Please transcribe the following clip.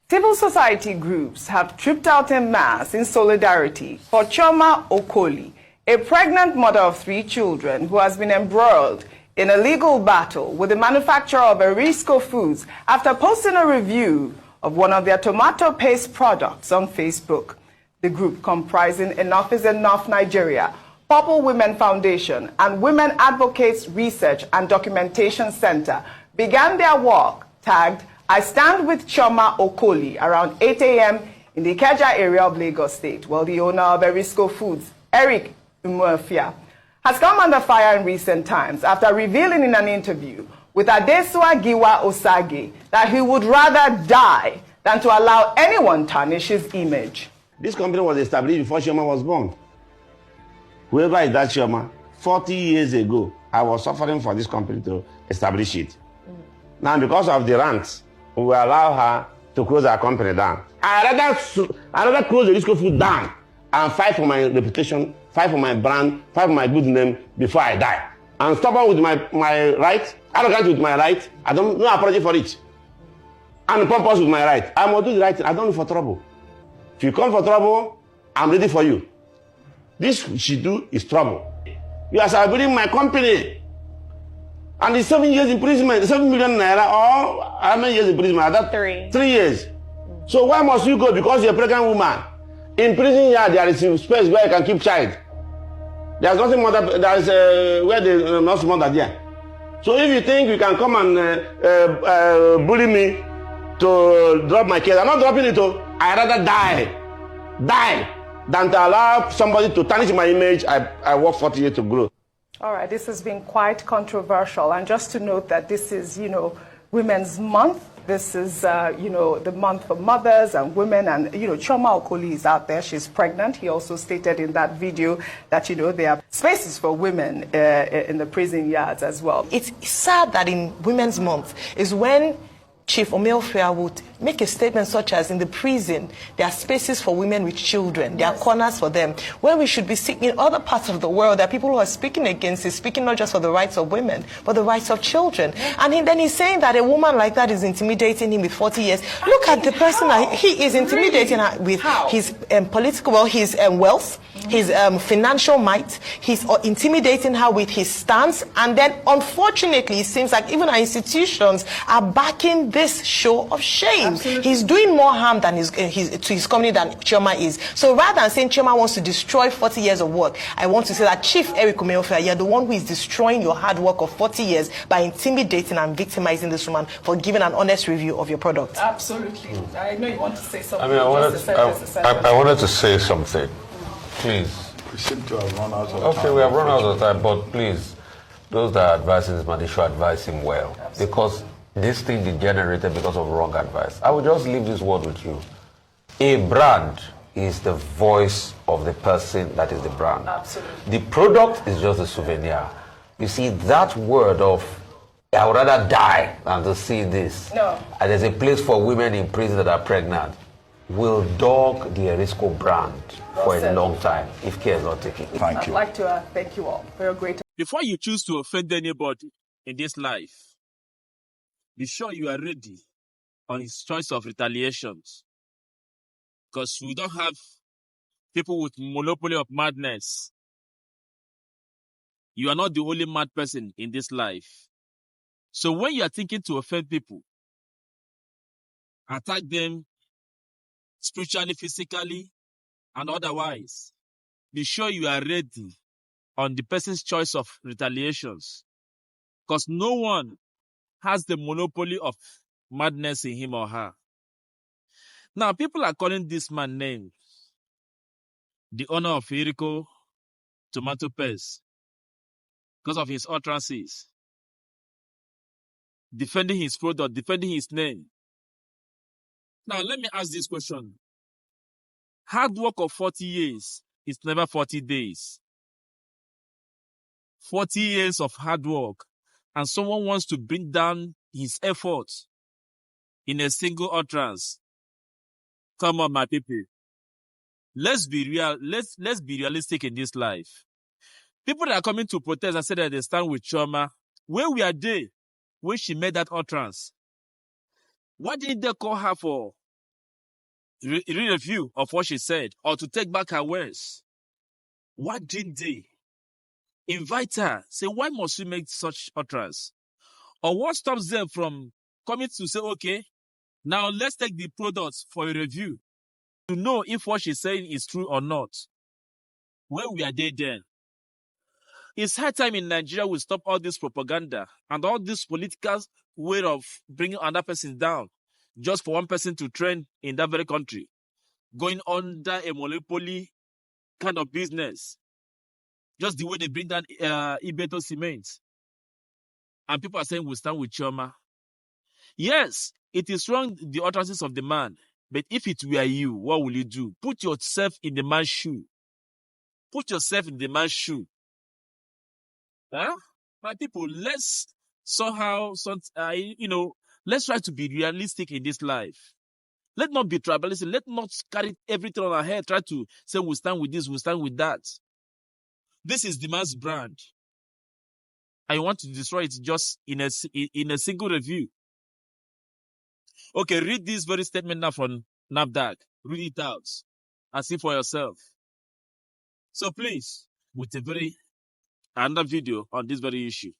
Civil society groups have trooped out en masse in solidarity for Chioma Okoli, a pregnant mother of 3 children who has been embroiled in a legal battle with the manufacturer of Erisco Foods after posting a review of one of their tomato paste products on Facebook. The group, comprising Enough is Enough Nigeria, Purple Women Foundation, and Women Advocates Research and Documentation Center, began their work tagged "I Stand with Chioma Okoli" around 8 a.m. in the Ikeja area of Lagos State. Well, the owner of Erisco Foods, Eric Umuofia, has come under fire in recent times after revealing in an interview with Adesua Giwa Osage that he would rather die than to allow anyone tarnish his image. This company was established before Chioma was born. Whoever is that Chioma, 40 years ago, I was suffering for this company to establish it. Now, because of the rants, we will allow her to close our company down. I rather close the Erisco Food down and fight for my reputation, fight for my brand, fight for my good name before I die. I'm stubborn with my right, arrogant with my right. I don't no apology for it. I'm pompous with my right. I must do the right thing. I don't look for trouble. If you come for trouble, I'm ready for you. This she do is trouble. You are sabotaging my company. And the 7 years imprisonment, 7 million naira, or how many years imprisonment? That 3. 3 years. So why must you go? Because you're a pregnant woman. In prison yard, there is a space where you can keep child. There's nothing more that there is where they not mother there. So if you think you can come and bully me to drop my case, I'm not dropping it. I rather die than to allow somebody to tarnish my image. I work 40 years to grow. All right, this has been quite controversial. And just to note that this is, Women's Month. This is, the month for mothers and women. And, Chioma Okoli is out there. She's pregnant. He also stated in that video that, there are spaces for women in the prison yards as well. It's sad that in Women's Month is when Chief Umuofia would make a statement such as, in the prison, there are spaces for women with children. There are corners for them. Where we should be seeking in other parts of the world, there are people who are speaking against it, speaking not just for the rights of women, but the rights of children. And then he's saying that a woman like that is intimidating him with 40 years. Look at the person that he is intimidating her with his political, his wealth, his financial might. He's intimidating her with his stance. And then, unfortunately, it seems like even our institutions are backing this show of shame. Absolutely. He's doing more harm than to his company than Chioma is. So rather than saying Chioma wants to destroy 40 years of work, I want to say that Chief Eric Umuofia, you're the one who is destroying your hard work of 40 years by intimidating and victimizing this woman for giving an honest review of your product. Absolutely. I know you want to say something. I wanted to say something. Please. We seem to have run out of time. Okay, we have run out of time, but please, those that are advising this man, they should advise him well. Absolutely. Because this thing degenerated because of wrong advice. I will just leave this word with you. A brand is the voice of the person that is the brand. Absolutely. The product is just a souvenir. You see, that word of, I would rather die than to see this. No. And there's a place for women in prison that are pregnant. Will dog the Erisco brand for a long time if care is not taken. Thank you. I'd like to thank you all for your great. Before you choose to offend anybody in this life, be sure you are ready on his choice of retaliations. Because we don't have people with monopoly of madness. You are not the only mad person in this life. So when you are thinking to offend people, attack them spiritually, physically, and otherwise, be sure you are ready on the person's choice of retaliations. Because no one has the monopoly of madness in him or her. Now, people are calling this man names. The owner of Erisco tomato paste, because of his utterances, defending his product, defending his name. Now, let me ask this question. Hard work of 40 years is never 40 days. 40 years of hard work, and someone wants to bring down his efforts in a single utterance. Come on, my people. Let's be real. Let's be realistic in this life. People that are coming to protest and say that they stand with Chioma, where were they when she made that utterance? Why didn't they call her for read a few of what she said or to take back her words, why didn't they invite her? Say, why must we make such utterance? Or what stops them from coming to say, okay, now let's take the products for a review to know if what she's saying is true or not? Where we are there then? It's high time in Nigeria we stop all this propaganda and all this political way of bringing another person down just for one person to trend in that very country, going under a monopoly kind of business. Just the way they bring down Ibeto cement. And people are saying we stand with Chioma. Yes, it is wrong, the utterances of the man. But if it were you, what will you do? Put yourself in the man's shoe. Put yourself in the man's shoe. Huh? My people, let's somehow, let's try to be realistic in this life. Let not be tribalistic. Let not carry everything on our head. Try to say we stand with this, we stand with that. This is the man's brand. I want to destroy it just in a single review. Okay, read this very statement now from NAFDAC. Read it out and see for yourself. So please, with another video on this very issue.